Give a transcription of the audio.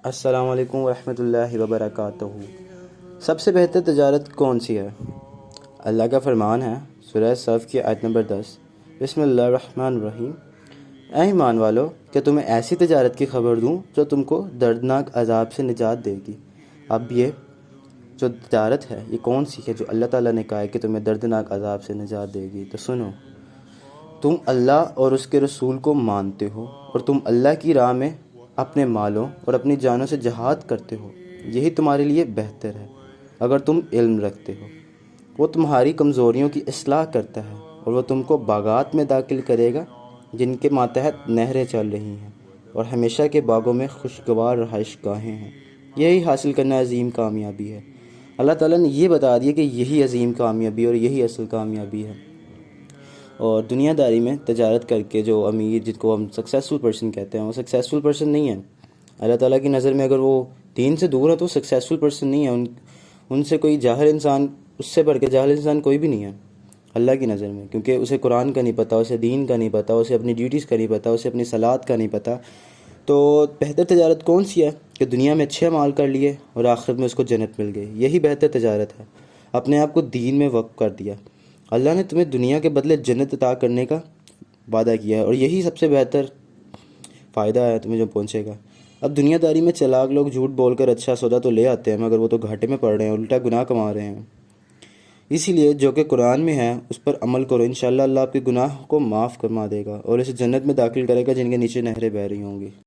السلام علیکم ورحمۃ اللہ وبرکاتہ۔ سب سے بہتر تجارت کون سی ہے؟ اللہ کا فرمان ہے سورہ صف کی آیت نمبر 10، بسم اللہ الرحمن الرحیم۔ اے ایمان والو، کہ تمہیں ایسی تجارت کی خبر دوں جو تم کو دردناک عذاب سے نجات دے گی۔ اب یہ جو تجارت ہے یہ کون سی ہے جو اللہ تعالیٰ نے کہا ہے کہ تمہیں دردناک عذاب سے نجات دے گی؟ تو سنو، تم اللہ اور اس کے رسول کو مانتے ہو اور تم اللہ کی راہ میں اپنے مالوں اور اپنی جانوں سے جہاد کرتے ہو، یہی تمہارے لیے بہتر ہے اگر تم علم رکھتے ہو۔ وہ تمہاری کمزوریوں کی اصلاح کرتا ہے اور وہ تم کو باغات میں داخل کرے گا جن کے ماتحت نہریں چل رہی ہیں اور ہمیشہ کے باغوں میں خوشگوار رہائش گاہیں ہیں۔ یہی حاصل کرنا عظیم کامیابی ہے۔ اللہ تعالیٰ نے یہ بتا دیا کہ یہی عظیم کامیابی اور یہی اصل کامیابی ہے۔ اور دنیا داری میں تجارت کر کے جو امیر، جن کو ہم سکسیسفل پرسن کہتے ہیں، وہ سکسیسفل پرسن نہیں ہے اللہ تعالیٰ کی نظر میں۔ اگر وہ دین سے دور ہے تو سکسیسفل پرسن نہیں ہے۔ ان سے کوئی جاہل انسان، اس سے بڑھ کے جاہل انسان کوئی بھی نہیں ہے اللہ کی نظر میں، کیونکہ اسے قرآن کا نہیں پتہ، اسے دین کا نہیں پتہ، اسے اپنی ڈیوٹیز کا نہیں پتہ، اسے اپنی صلات کا نہیں پتہ۔ تو بہتر تجارت کون سی ہے؟ کہ دنیا میں اچھے مال کر لیے اور آخرت میں اس کو جنت مل گئی، یہی بہتر تجارت ہے۔ اپنے آپ کو دین میں وقف کر دیا۔ اللہ نے تمہیں دنیا کے بدلے جنت عطا کرنے کا وعدہ کیا ہے اور یہی سب سے بہتر فائدہ ہے تمہیں جو پہنچے گا۔ اب دنیا داری میں چلاک لوگ جھوٹ بول کر اچھا سودا تو لے آتے ہیں، مگر وہ تو گھاٹے میں پڑ رہے ہیں، الٹا گناہ کما رہے ہیں۔ اسی لیے جو کہ قرآن میں ہے اس پر عمل کرو، انشاءاللہ اللہ آپ کے گناہ کو معاف فرما دے گا اور اسے جنت میں داخل کرے گا جن کے نیچے نہریں بہہ رہی ہوں گی۔